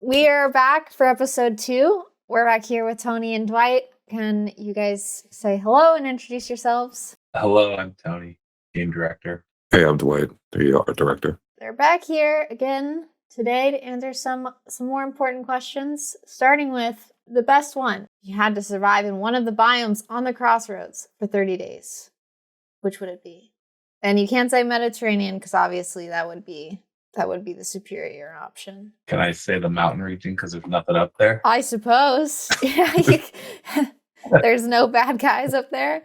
We are back for episode 2. We're back here with Tony and Dwight. Can you guys say hello and introduce yourselves? Hello, I'm Tony, game director. Hey, I'm Dwight, the art director. They're back here again today to answer some more important questions, starting with the best one. You had to survive in one of the biomes on the crossroads for 30 days. Which would it be? And you can't say Mediterranean because obviously that would be the superior option. Can I say the mountain region because there's nothing up there? I suppose. There's no bad guys up there.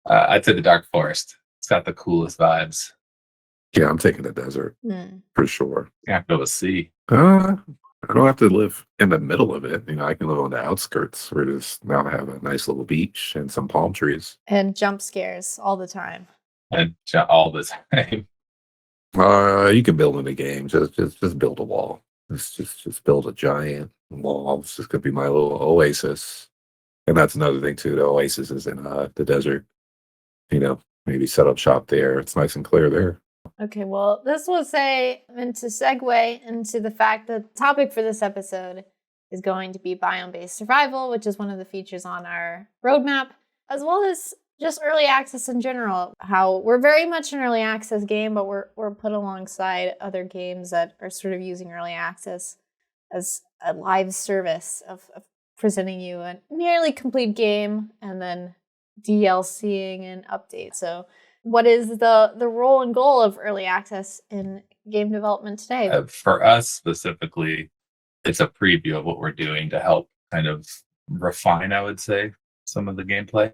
I'd say the dark forest. It's got the coolest vibes. Yeah, I'm taking the desert for sure. You have to go to sea. I don't have to live in the middle of it. I can live on the outskirts where just now have a nice little beach and some palm trees. And jump scares all the time. And all the time. You can build in a game. Just build a wall. Just build a giant wall. It's just gonna be my little oasis. And that's another thing too. The oasis is in the desert. Maybe set up shop there. It's nice and clear there. Okay, well, this will say, and to segue into the fact that the topic for this episode is going to be biome-based survival, which is one of the features on our roadmap, as well as just early access in general. How we're very much an early access game, but we're put alongside other games that are sort of using early access as a live service of presenting you a nearly complete game and then DLCing and updates. So what is the role and goal of early access in game development today? For us specifically, it's a preview of what we're doing to help kind of refine, I would say, some of the gameplay.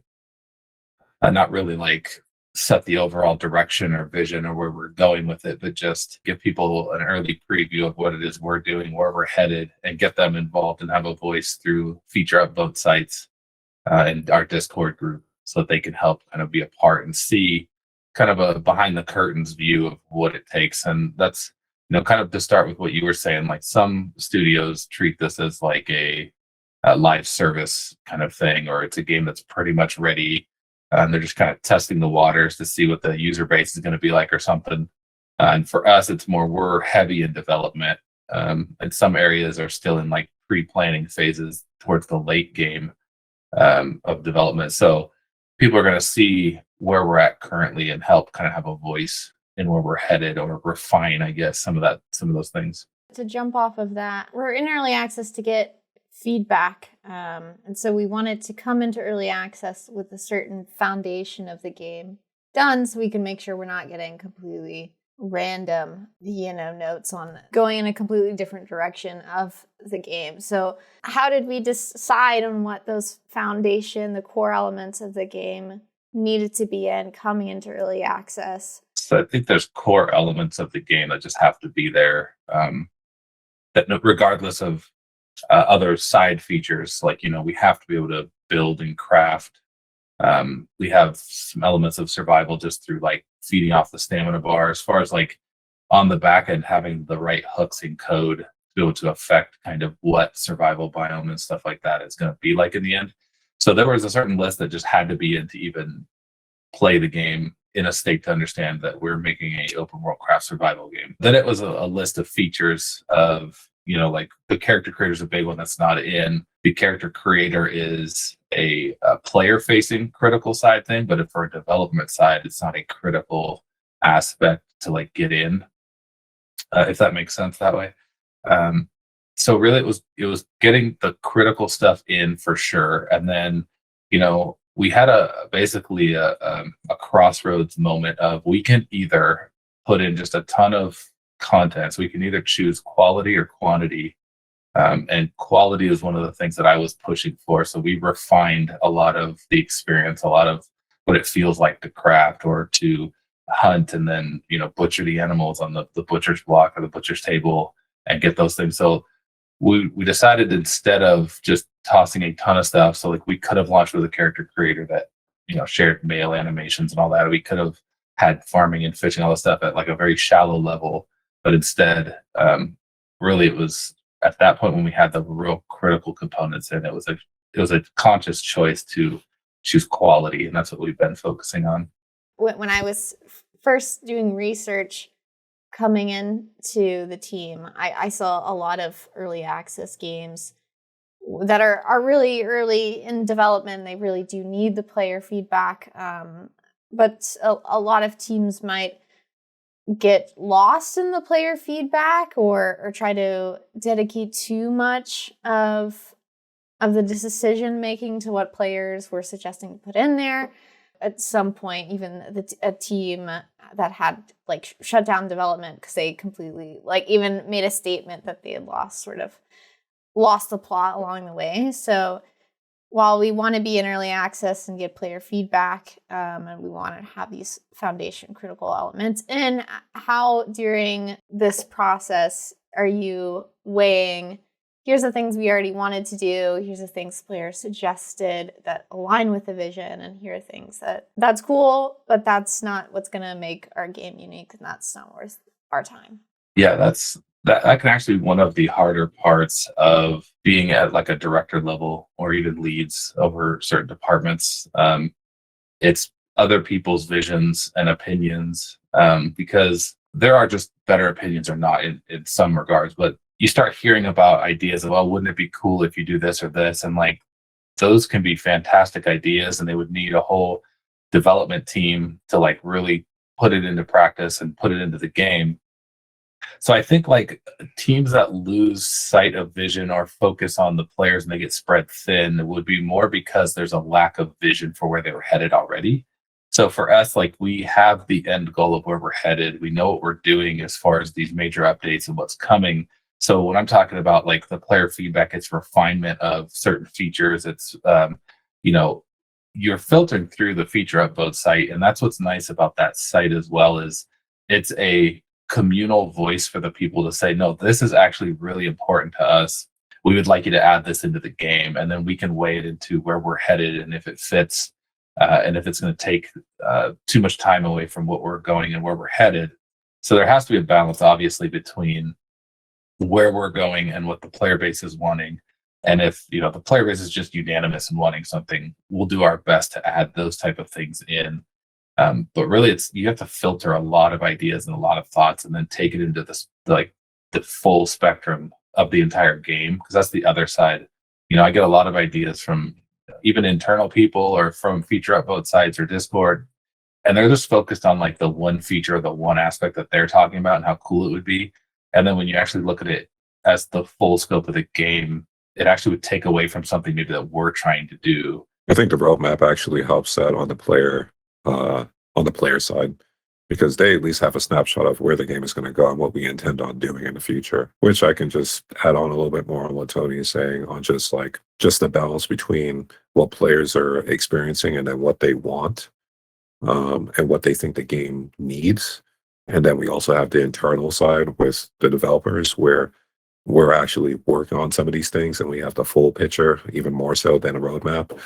Not really like set the overall direction or vision or where we're going with it, but just give people an early preview of what it is we're doing, where we're headed, and get them involved and have a voice through feature upvote sites and our Discord group so that they can help kind of be a part and see kind of a behind the curtains view of what it takes. And that's, kind of to start with what you were saying, like some studios treat this as like a live service kind of thing, or it's a game that's pretty much ready. And they're just kind of testing the waters to see what the user base is going to be like or something. And for us, it's more we're heavy in development. And some areas are still in like pre-planning phases towards the late game of development. So people are going to see where we're at currently and help kind of have a voice in where we're headed or refine, I guess, some of those things. To jump off of that, we're in early access to get feedback. And so we wanted to come into early access with a certain foundation of the game done so we can make sure we're not getting completely random, notes on going in a completely different direction of the game. So how did we decide on what those foundation, the core elements of the game needed to be in coming into early access? So I think there's core elements of the game that just have to be there, that regardless of other side features, like, we have to be able to build and craft. We have some elements of survival just through like feeding off the stamina bar, as far as like on the back end, having the right hooks in code to be able to affect kind of what survival biome and stuff like that is going to be like in the end. So there was a certain list that just had to be in to even play the game in a state to understand that we're making a open world craft survival game. Then it was a list of features of, like the character creator is a big one that's not in. The character creator is a player facing critical side thing, but if for a development side, it's not a critical aspect to like get in, if that makes sense that way. So really it was getting the critical stuff in for sure. And then, we had basically a crossroads moment of we can either put in just a ton of content. So we can either choose quality or quantity. And quality is one of the things that I was pushing for. So we refined a lot of the experience, a lot of what it feels like to craft or to hunt and then, butcher the animals on the butcher's block or the butcher's table and get those things. So we decided instead of just tossing a ton of stuff, so like we could have launched with a character creator that, shared male animations and all that. We could have had farming and fishing, all this stuff at like a very shallow level. But instead, really it was at that point when we had the real critical components in, it was a conscious choice to choose quality. And that's what we've been focusing on. When I was first doing research, coming into the team, I saw a lot of early access games that are really early in development. They really do need the player feedback. But a lot of teams might get lost in the player feedback or try to dedicate too much of the decision making to what players were suggesting to put in there. At some point, even a team that had like shut down development because they completely even made a statement that they had lost the plot along the way. So while we want to be in early access and get player feedback, and we want to have these foundation critical elements, and how during this process are you weighing, here's the things we already wanted to do, here's the things players suggested that align with the vision, and here are things that's cool, but that's not what's going to make our game unique, and that's not worth our time. Yeah, that can actually be one of the harder parts of being at like a director level or even leads over certain departments. It's other people's visions and opinions, because there are just better opinions or not in some regards, but you start hearing about ideas of, well, wouldn't it be cool if you do this or this? And like, those can be fantastic ideas, and they would need a whole development team to like really put it into practice and put it into the game. So I think like teams that lose sight of vision or focus on the players and they get spread thin would be more because there's a lack of vision for where they were headed already. So for us, like we have the end goal of where we're headed. We know what we're doing as far as these major updates and what's coming. So when I'm talking about like the player feedback, it's refinement of certain features. It's you know, you're filtering through the feature upvote site, and that's what's nice about that site as well, is it's a communal voice for the people to say, no, this is actually really important to us. We would like you to add this into the game, and then we can weigh it into where we're headed and if it fits, and if it's going to take too much time away from what we're going and where we're headed. So there has to be a balance, obviously, between where we're going and what the player base is wanting. And if the player base is just unanimous in wanting something, we'll do our best to add those type of things in. But really, you have to filter a lot of ideas and a lot of thoughts, and then take it into this like the full spectrum of the entire game, because that's the other side. I get a lot of ideas from even internal people or from feature upvote sites or Discord, and they're just focused on like the one feature or the one aspect that they're talking about and how cool it would be. And then when you actually look at it as the full scope of the game, it actually would take away from something maybe that we're trying to do. I think the roadmap actually helps that on the player side, because they at least have a snapshot of where the game is going to go and what we intend on doing in the future, which I can just add on a little bit more on what Tony is saying on just the balance between what players are experiencing and then what they want, and what they think the game needs. And then we also have the internal side with the developers, where we're actually working on some of these things and we have the full picture, even more so than a roadmap.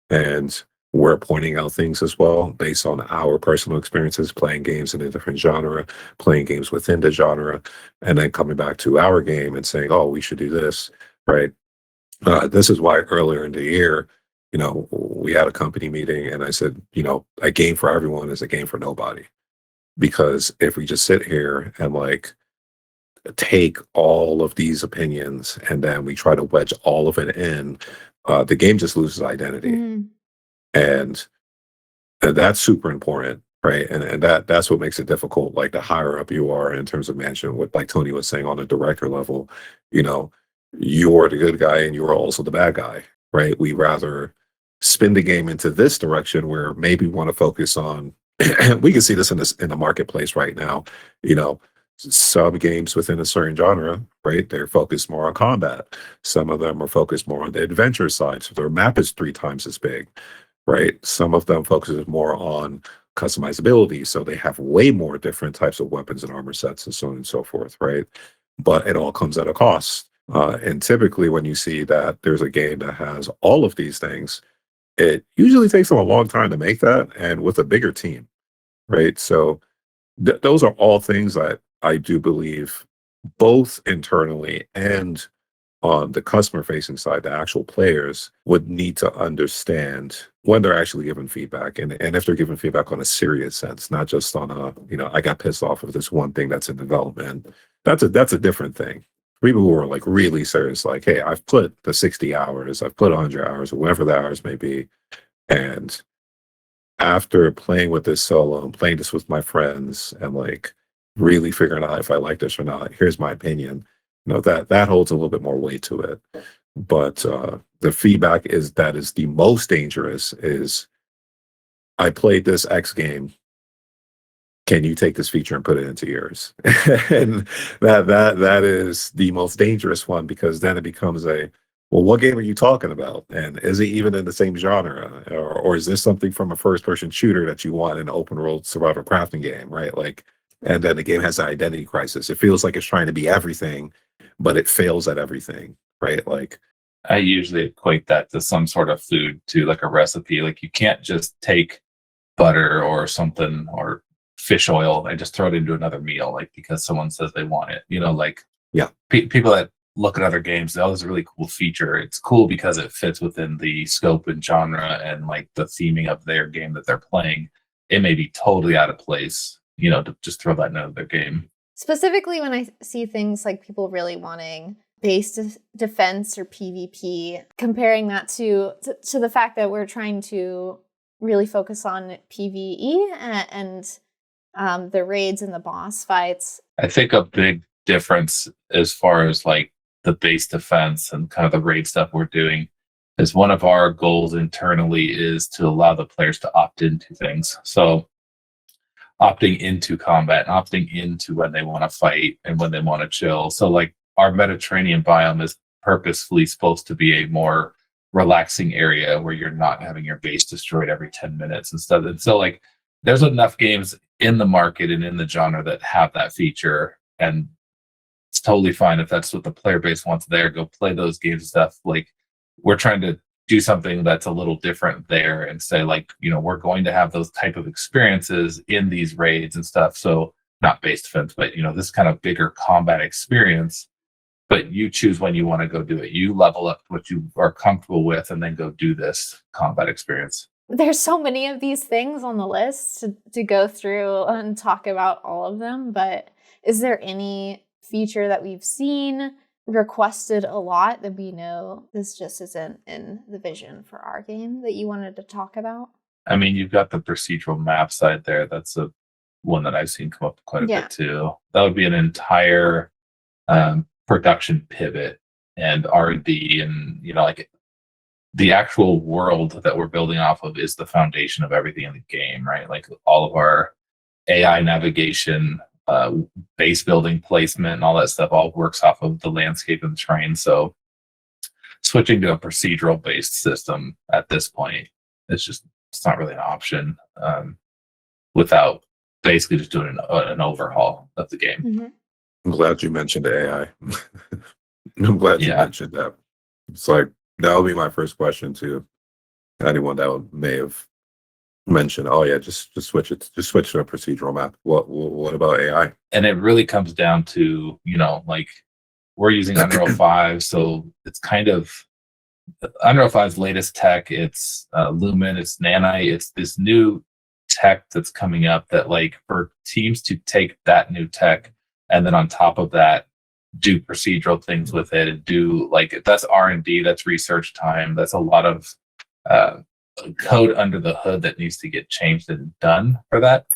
And we're pointing out things as well based on our personal experiences playing games in a different genre, playing games within the genre, and then coming back to our game and saying, oh, we should do this, right? This is why earlier in the year, we had a company meeting and I said, a game for everyone is a game for nobody. Because if we just sit here and take all of these opinions and then we try to wedge all of it in, the game just loses identity. Mm-hmm. And that's super important, right? And that's what makes it difficult. Like the higher up you are in terms of management, what like Tony was saying on a director level, you're the good guy and you're also the bad guy, right? We rather spin the game into this direction where maybe we want to focus on. We can see this in the marketplace right now. Some games within a certain genre, right? They're focused more on combat. Some of them are focused more on the adventure side, so their map is 3 times as big, right? Some of them focuses more on customizability, so they have way more different types of weapons and armor sets and so on and so forth, right? But it all comes at a cost. And typically when you see that there's a game that has all of these things, it usually takes them a long time to make that, and with a bigger team, right? So those are all things that I do believe both internally and on the customer facing side, the actual players would need to understand when they're actually giving feedback, and if they're giving feedback on a serious sense, not just on a, I got pissed off of this one thing that's in development. That's a different thing. People who are like really serious, like, hey, I've put the 60 hours, I've put 100 hours, or whatever the hours may be. And after playing with this solo and playing this with my friends and like really figuring out if I like this or not, here's my opinion. That holds a little bit more weight to it. But the feedback is the most dangerous is, I played this X game. Can you take this feature and put it into yours? And that is the most dangerous one, because then it becomes well, what game are you talking about? And is it even in the same genre? Or is this something from a first person shooter that you want in an open world survival crafting game, right? Like, and then the game has an identity crisis. It feels like it's trying to be everything, but it fails at everything, right? Like, I usually equate that to some sort of food, to like a recipe. Like, you can't just take butter or something or fish oil and just throw it into another meal, like because someone says they want it. Like, yeah, people that look at other games, oh, this is a really cool feature. It's cool because it fits within the scope and genre and like the theming of their game that they're playing. It may be totally out of place, to just throw that into their game. Specifically, when I see things like people really wanting base defense or PvP, comparing that to the fact that we're trying to really focus on PvE and the raids and the boss fights. I think a big difference as far as like the base defense and kind of the raid stuff we're doing is, one of our goals internally is to allow the players to opt into things. So opting into combat, opting into when they want to fight and when they want to chill. So like our Mediterranean biome is purposefully supposed to be a more relaxing area where you're not having your base destroyed every 10 minutes and stuff. And so like there's enough games in the market and in the genre that have that feature, and it's totally fine if that's what the player base wants there. Go play those games and stuff. Like, we're trying to do something that's a little different there and say like, we're going to have those type of experiences in these raids and stuff. So not base defense, but this kind of bigger combat experience, but you choose when you want to go do it. You level up what you are comfortable with and then go do this combat experience. There's so many of these things on the list to go through and talk about all of them, but is there any feature that we've seen requested a lot that we know this just isn't in the vision for our game that you wanted to talk about? I mean, you've got the procedural map side there. That's a one that I've seen come up quite a bit too. That would be an entire production pivot and R&D, and like the actual world that we're building off of is the foundation of everything in the game, right? Like all of our AI navigation, base building placement and all that stuff all works off of the landscape and the terrain. So switching to a procedural based system at this point, it's not really an option without basically just doing an overhaul of the game. Mm-hmm. I'm glad you mentioned AI. I'm glad you mentioned that. It's like, that would be my first question to anyone that may have mentioned, oh yeah, just switch it, just switch to a procedural map. What about AI? And it really comes down to, like we're using Unreal 5, so it's kind of Unreal 5's latest tech. It's Lumen, it's Nanite, it's this new tech that's coming up that like for teams to take that new tech and then on top of that do procedural things with it and do like, that's R&D, that's research time, that's a lot of code under the hood that needs to get changed and done for that.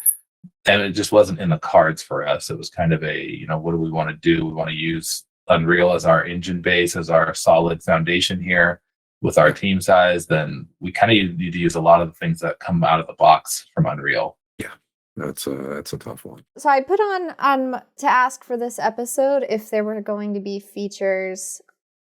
And it just wasn't in the cards for us. It was kind of a, what do we want to do? We want to use Unreal as our engine base, as our solid foundation here with our team size. Then we kind of need to use a lot of the things that come out of the box from Unreal. Yeah, that's a tough one. So I put on to ask for this episode if there were going to be features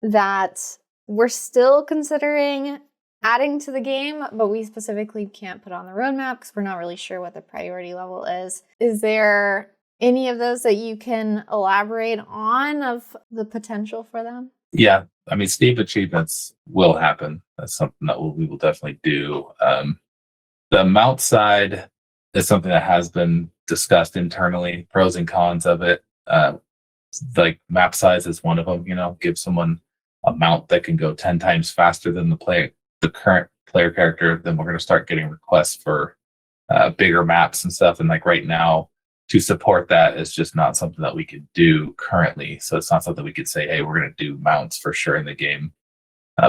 that we're still considering adding to the game, but we specifically can't put on the roadmap because we're not really sure what the priority level is. Is there any of those that you can elaborate on of the potential for them? Yeah, I mean, Steam achievements will happen. That's something that we will definitely do. The mount side is something that has been discussed internally, pros and cons of it. Like map size is one of them, give someone a mount that can go 10 times faster than the current player character, then we're going to start getting requests for bigger maps and stuff. And like right now, to support that is just not something that we could do currently. So it's not something we could say, hey, we're going to do mounts for sure in the game.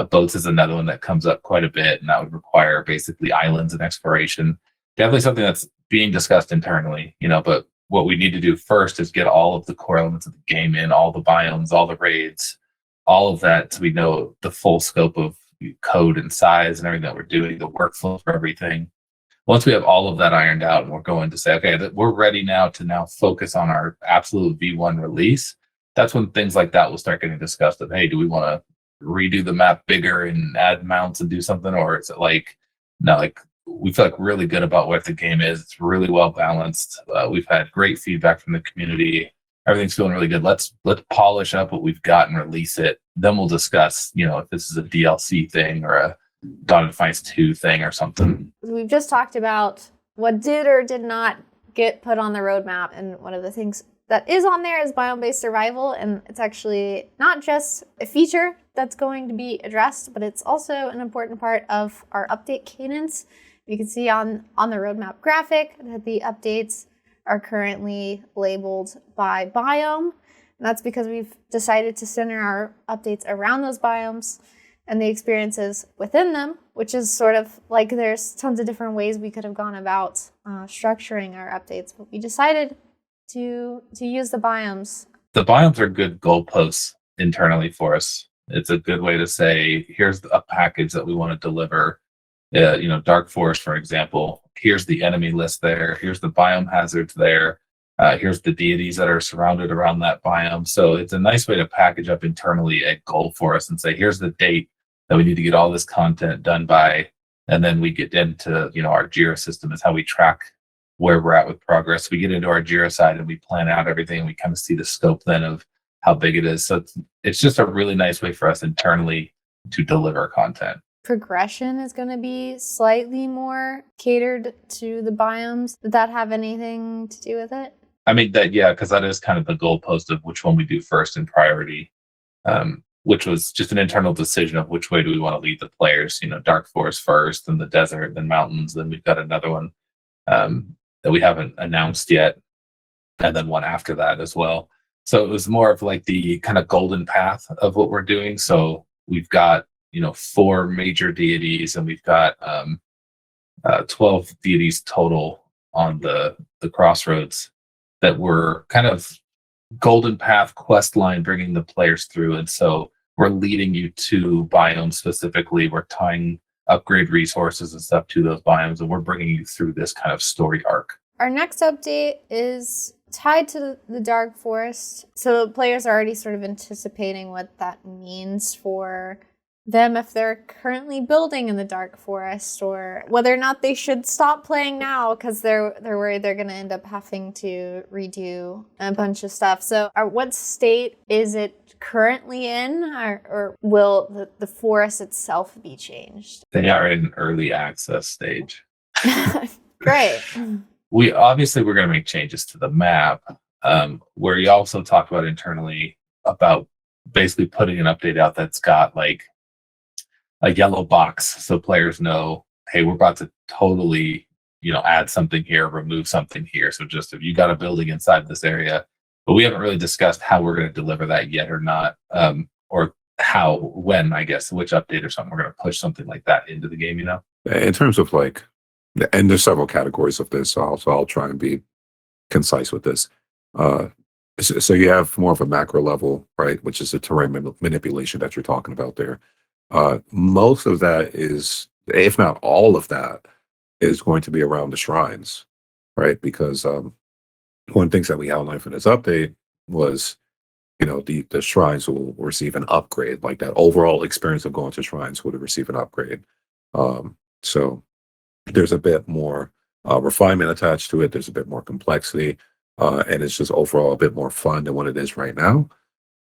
Boats is another one that comes up quite a bit, and that would require basically islands and exploration. Definitely something that's being discussed internally, but what we need to do first is get all of the core elements of the game in, all the biomes, all the raids, all of that, so we know the full scope of code and size and everything that we're doing, the workflow for everything. Once we have all of that ironed out and we're going to say, okay, we're ready now to focus on our absolute V1 release, that's when things like that will start getting discussed of, hey, do we want to redo the map bigger and add mounts and do something, or is it like, no, like we feel like really good about what the game is. It's really well balanced. We've had great feedback from the community. Everything's feeling really good. Let's polish up what we've got and release it. Then we'll discuss, if this is a DLC thing or a Dawn of Defiance 2 thing or something. We've just talked about what did or did not get put on the roadmap, and one of the things that is on there is biome-based survival, and it's actually not just a feature that's going to be addressed, but it's also an important part of our update cadence. You can see on the roadmap graphic that the updates are currently labeled by biome, and that's because we've decided to center our updates around those biomes and the experiences within them, which is sort of like there's tons of different ways we could have gone about structuring our updates, but we decided to use the biomes. The biomes are good goalposts internally for us. It's a good way to say, here's a package that we want to deliver. Dark Forest, for example, here's the enemy list there. Here's the biome hazards there. Here's the deities that are surrounded around that biome. So it's a nice way to package up internally a goal for us and say, here's the date that we need to get all this content done by. And then we get into, our Jira system is how we track where we're at with progress. We get into our Jira side and we plan out everything, and we kind of see the scope then of how big it is. So it's just a really nice way for us internally to deliver content. Progression is going to be slightly more catered to the biomes. Did that have anything to do with it? I mean, because that is kind of the goalpost of which one we do first in priority, which was just an internal decision of which way do we want to lead the players. Dark Forest first, then the desert, then mountains, then we've got another one that we haven't announced yet, and then one after that as well. So it was more of like the kind of golden path of what we're doing. So we've got 4 major deities, and we've got 12 deities total on the crossroads that were kind of golden path quest line bringing the players through. And so we're leading you to biomes specifically. We're tying upgrade resources and stuff to those biomes, and we're bringing you through this kind of story arc. Our next update is tied to the Dark Forest. So players are already sort of anticipating what that means for them if they're currently building in the Dark Forest, or whether or not they should stop playing now because they're worried they're going to end up having to redo a bunch of stuff. So what state is it currently in, or will the forest itself be changed? They are in an early access stage. Great. We're going to make changes to the map, where you also talk about internally about basically putting an update out that's got like a yellow box so players know, hey, we're about to totally, add something here, remove something here. So just if you got a building inside this area, but we haven't really discussed how we're going to deliver that yet or not, or when, I guess, which update or something we're going to push something like that into the game, In terms of and there's several categories of this, so I'll try and be concise with this. So you have more of a macro level, right, which is the terrain manipulation that you're talking about there. Most of that is, if not all of that, is going to be around the shrines, right? Because one of the things that we outlined for this update was, the shrines will receive an upgrade, like that overall experience of going to shrines would receive an upgrade. So there's a bit more refinement attached to it. There's a bit more complexity, and it's just overall a bit more fun than what it is right now.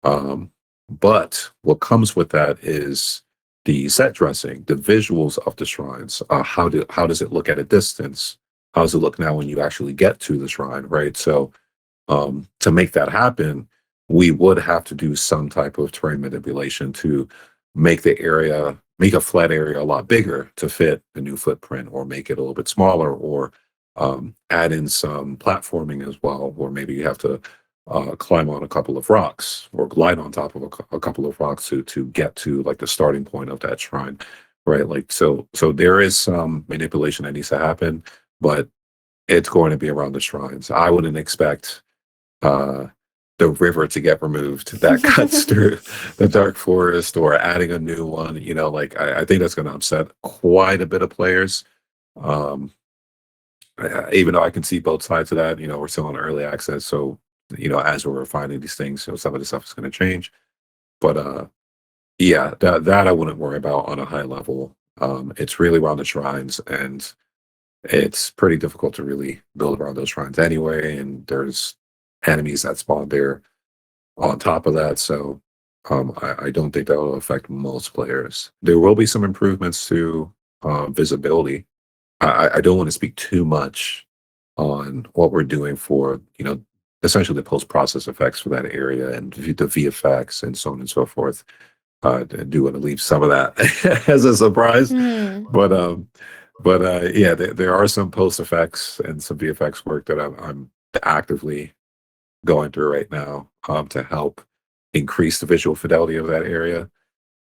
But what comes with that is the set dressing, the visuals of the shrines. How does it look at a distance? How does it look now when you actually get to the shrine, right? So to make that happen, we would have to do some type of terrain manipulation to make make a flat area a lot bigger to fit the new footprint, or make it a little bit smaller, or add in some platforming as well, or maybe you have to climb on a couple of rocks or glide on top of a couple of rocks to get to like the starting point of that shrine, right? Like so there is some manipulation that needs to happen, but it's going to be around the shrines. I wouldn't expect uh the river to get removed that cuts through the dark forest, or adding a new one. Like I think that's going to upset quite a bit of players. um Even though I can see both sides of that, we're still on early access, so as we're refining these things, some of the stuff is going to change. But yeah, that I wouldn't worry about on a high level. It's really around the shrines, and it's pretty difficult to really build around those shrines anyway. And there's enemies that spawn there on top of that, so I don't think that will affect most players. There will be some improvements to visibility. I don't want to speak too much on what we're doing for, essentially the post-process effects for that area, and the VFX and so on and so forth. I do want to leave some of that as a surprise, Hmm. but yeah, there are some post effects and some VFX work that I'm actively going through right now, to help increase the visual fidelity of that area,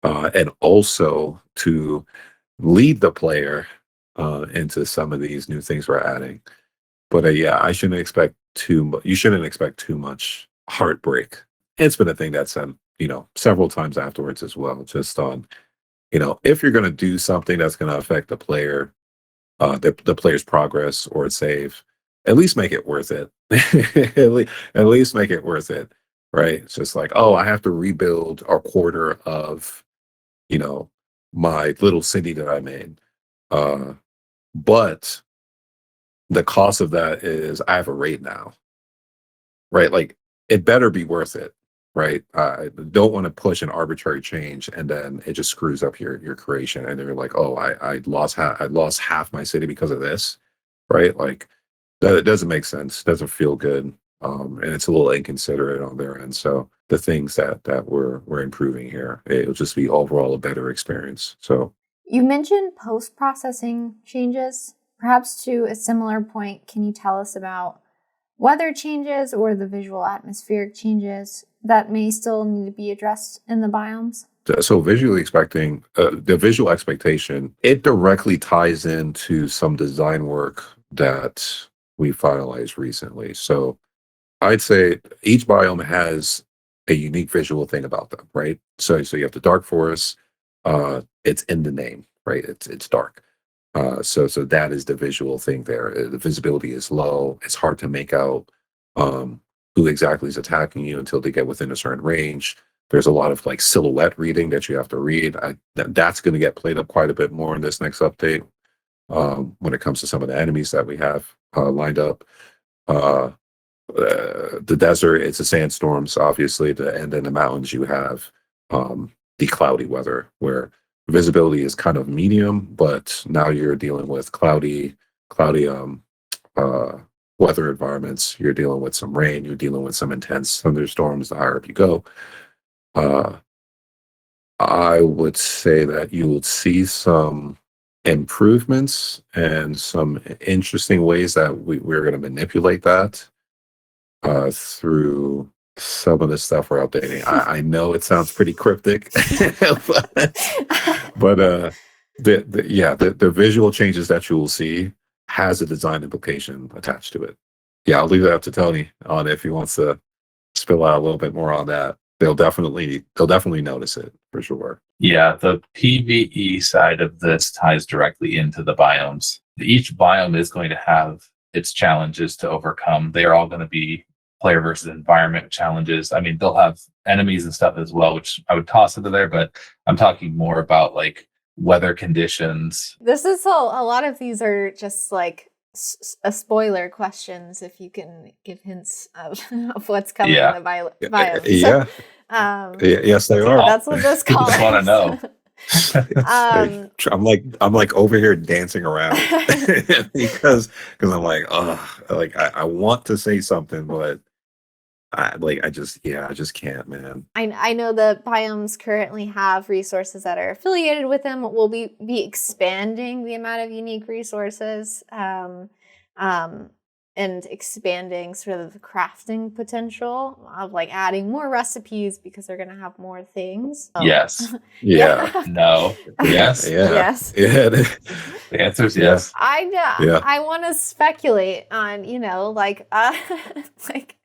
and also to lead the player into some of these new things we're adding. But yeah, I shouldn't expect you shouldn't expect too much heartbreak. It's been a thing that's said, several times afterwards as well. Just on, if you're going to do something that's going to affect the player, the player's progress or save, at least make it worth it. At least make it worth it, right? It's just like, oh, I have to rebuild a quarter of, you know, my little city that I made. Uh, but the cost of that is I have a rate now, right? Like it better be worth it, right? I don't want to push an arbitrary change and then it just screws up your creation, and then you're like, oh, I lost half my city because of this, right? Like that, it doesn't make sense, doesn't feel good, and it's a little inconsiderate on their end. So the things that we're improving here, it'll just be overall a better experience. So You mentioned post-processing changes. Perhaps to a similar point, can you tell us about weather changes or the visual atmospheric changes that may still need to be addressed in the biomes? so visually expecting the visual expectation, it directly ties into some design work that we finalized recently. So I'd say each biome has a unique visual thing about them, right? So you have the dark forest. It's in the name, right? It's dark. So that is the visual thing there. The visibility is low. It's hard to make out um, who exactly is attacking you until they get within a certain range. There's a lot of like silhouette reading that you have to read. That's going to get played up quite a bit more in this next update, when it comes to some of the enemies that we have lined up. Uh, the desert, it's the sandstorms, obviously, and then the mountains you have the cloudy weather, where visibility is kind of medium, but now you're dealing with cloudy uh weather environments. You're dealing with some rain, you're dealing with some intense thunderstorms the higher up you go. uh I would say that you would see some improvements and some interesting ways that we're going to manipulate that through some of the stuff we're updating. I know it sounds pretty cryptic, but the visual changes that you will see has a design implication attached to it. Yeah, I'll leave it up to Tony on if he wants to spill out a little bit more on that. They'll definitely notice it for sure. Yeah, the PvE side of this ties directly into the biomes. Each biome is going to have its challenges to overcome. They are all going to be player versus environment challenges. I mean, they'll have enemies and stuff as well, which I would toss into there, but I'm talking more about like weather conditions. This is a lot of these are just like a spoiler questions, if you can give hints of, of what's coming Yeah. in the Yeah, biomes. yeah, yes, they are. That's what this People calls. just wanna know. I'm like over here dancing around because I'm like, oh, like I want to say something, but I just can't, man. I know the biomes currently have resources that are affiliated with them. We'll be expanding the amount of unique resources, and expanding sort of the crafting potential of like adding more recipes because they're gonna have more things. Yes. Yeah. No. Yes. Yes. Yeah. The answer is Yeah. yes. Yeah. I want to speculate on, like like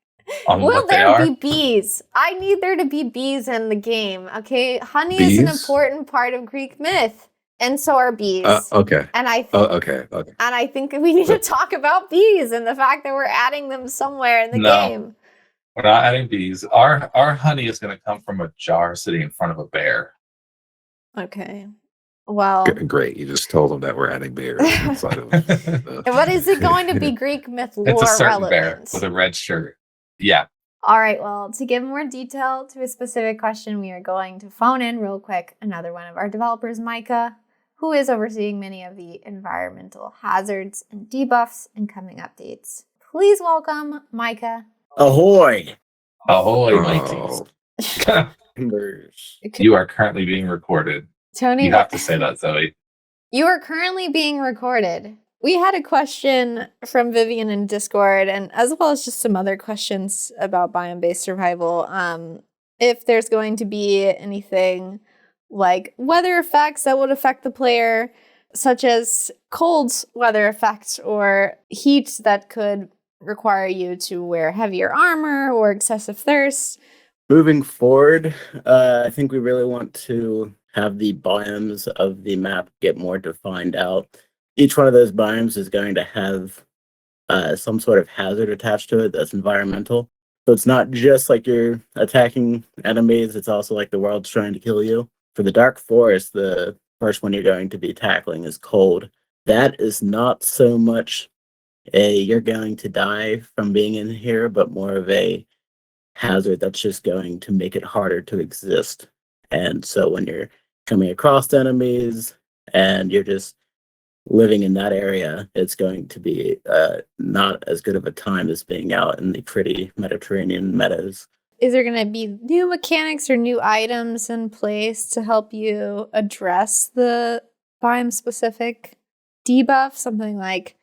On will what they there are. be bees? I need there to be bees in the game. Okay, honey is an Bees? important part of Greek myth, and so are bees. Okay. And I Okay. and I think we need to talk about bees and the fact that we're adding them somewhere in the game. We're not adding bees. Our honey is going to come from a jar sitting in front of a bear. Okay. Well, Great. You just told them that we're adding bears inside of what is it going to be Greek myth lore It's a certain relevant? bear with a red shirt. Yeah. All right, well, to give more detail to a specific question, we are going to phone in real quick another one of our developers, Micah, who is overseeing many of the environmental hazards and debuffs and coming updates. Please welcome Micah. Ahoy! Ahoy, mateys. Timbers. You are currently being recorded. Tony, You have to say that, Zoe. you are currently being recorded. We had a question from Vivian in Discord, and as well as just some other questions about biome-based survival. If there's going to be anything like weather effects that would affect the player, such as cold weather effects or heat that could require you to wear heavier armor or excessive thirst. Moving forward, I think we really want to have the biomes of the map get more defined out. Each one of those biomes is going to have some sort of hazard attached to it that's environmental. So it's not just like you're attacking enemies, it's also like the world's trying to kill you. For the Dark Forest, the first one you're going to be tackling is cold. That is not so much you're going to die from being in here, but more of a hazard that's just going to make it harder to exist. And so when you're coming across enemies and you're just living in that area, it's going to be not as good of a time as being out in the pretty Mediterranean meadows. Is there going to be new mechanics or new items in place to help you address the biome-specific debuff? Something like,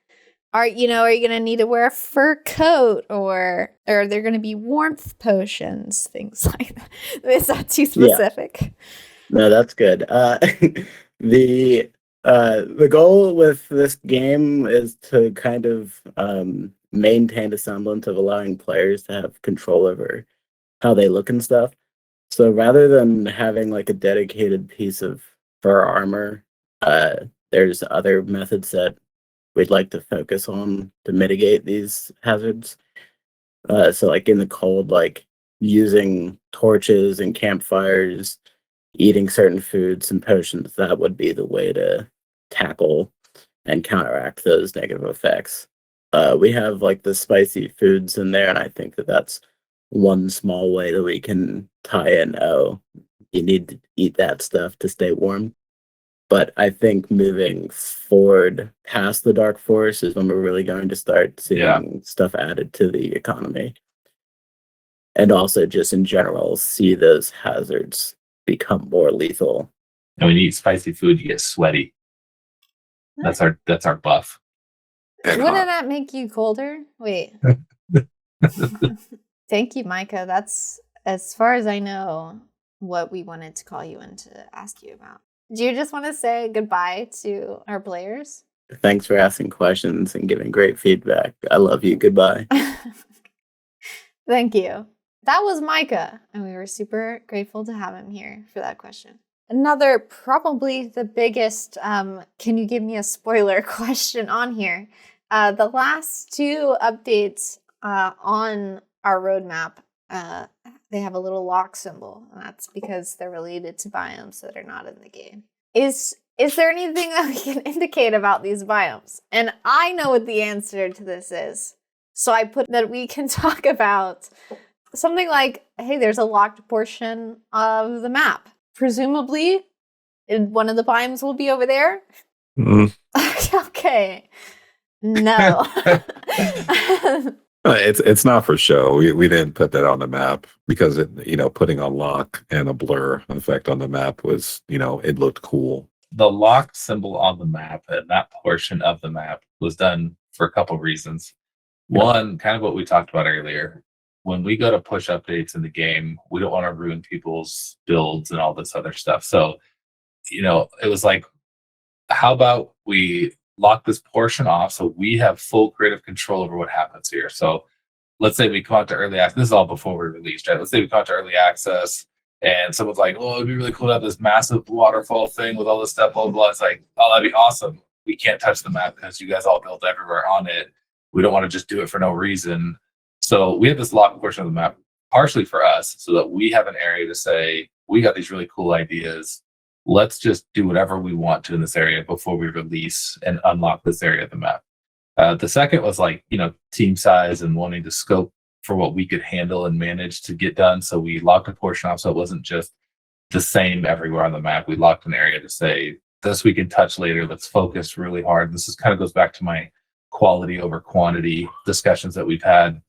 are you going to need to wear a fur coat, or are there going to be warmth potions, things like that? Is that too specific? Yeah. No, that's good. The goal with this game is to kind of maintain a semblance of allowing players to have control over how they look and stuff. So rather than having like a dedicated piece of fur armor, there's other methods that we'd like to focus on to mitigate these hazards. So like in the cold, like using torches and campfires, eating certain foods and potions, that would be the way to tackle and counteract those negative effects. We have like the spicy foods in there, and I think that that's one small way that we can tie in, oh, you need to eat that stuff to stay warm. But I think moving forward past the Dark Forest is when we're really going to start seeing stuff added to the economy. And also just in general, see those hazards become more lethal. And when you eat spicy food, you get sweaty. That's our buff. Wouldn't that make you colder? Wait. Thank you, Micah. That's, as far as I know, what we wanted to call you in to ask you about. Do you just want to say goodbye to our players? Thanks for asking questions and giving great feedback. I love you. Goodbye. Thank you. That was Micah, and we were super grateful to have him here for that question. Another, probably the biggest, can you give me a spoiler question on here? The last two updates on our roadmap, they have a little lock symbol, and that's because they're related to biomes that are not in the game. Is there anything that we can indicate about these biomes? And I know what the answer to this is. So I put that we can talk about something like, hey, there's a locked portion of the map. Presumably, one of the biomes will be over there. Mm. Okay. No. It's not for show. We didn't put that on the map because putting a lock and a blur effect on the map was, it looked cool. The lock symbol on the map and that portion of the map was done for a couple reasons. One, kind of what we talked about earlier. When we go to push updates in the game, we don't want to ruin people's builds and all this other stuff. So, it was like, how about we lock this portion off so we have full creative control over what happens here. So let's say we come out to early access. This is all before we released, right? Let's say we come out to early access and someone's like, oh, it'd be really cool to have this massive waterfall thing with all this stuff, blah, blah, blah. It's like, oh, that'd be awesome. We can't touch the map because you guys all built everywhere on it. We don't want to just do it for no reason. So we have this locked portion of the map partially for us so that we have an area to say, we got these really cool ideas. Let's just do whatever we want to in this area before we release and unlock this area of the map. The second was team size and wanting to scope for what we could handle and manage to get done. So we locked a portion off so it wasn't just the same everywhere on the map. We locked an area to say, this we can touch later. Let's focus really hard. This kind of goes back to my quality over quantity discussions that we've had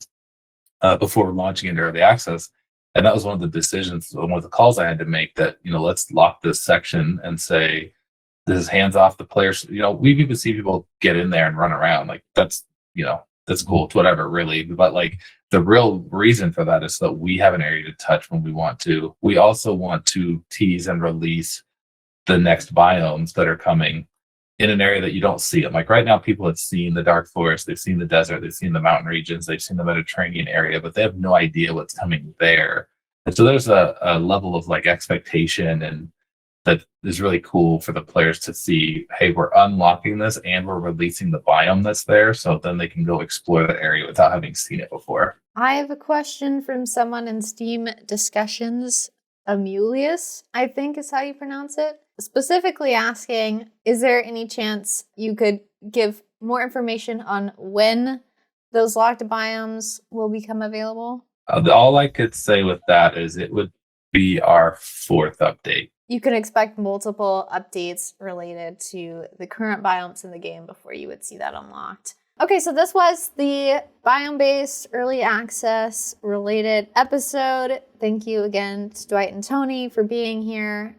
before launching into early access. And that was one of the decisions, one of the calls I had to make that, let's lock this section and say, this is hands off the players. We've even seen people get in there and run around. Like that's cool. It's whatever really. But the real reason for that is so that we have an area to touch when we want to. We also want to tease and release the next biomes that are coming in an area that you don't see them. Like right now, people have seen the dark forest, they've seen the desert, they've seen the mountain regions, they've seen the Mediterranean area, but they have no idea what's coming there. And so there's a level of expectation and that is really cool for the players to see, hey, we're unlocking this and we're releasing the biome that's there. So then they can go explore the area without having seen it before. I have a question from someone in Steam discussions. Amulius, I think is how you pronounce it. Specifically asking, is there any chance you could give more information on when those locked biomes will become available? All I could say with that is it would be our 4th update. You can expect multiple updates related to the current biomes in the game before you would see that unlocked. Okay, so this was the biome-based early access related episode. Thank you again to Dwight and Tony for being here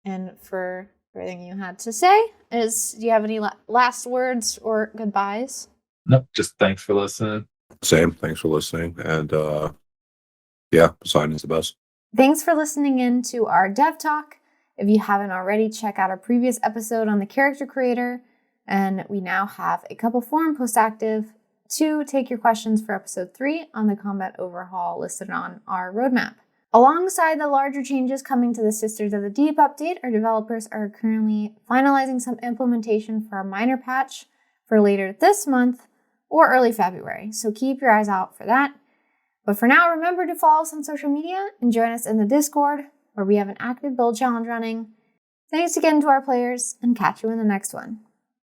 and for everything you had to say. Do you have any last words or goodbyes? Nope, just thanks for listening. Same, thanks for listening. And Poseidon's the best. Thanks for listening in to our Dev Talk. If you haven't already, check out our previous episode on the character creator. And we now have a couple forum posts active to take your questions for episode 3 on the combat overhaul listed on our roadmap. Alongside the larger changes coming to the Sisters of the Deep update, our developers are currently finalizing some implementation for a minor patch for later this month or early February. So keep your eyes out for that. But for now, remember to follow us on social media and join us in the Discord where we have an active build challenge running. Thanks again to our players and catch you in the next one.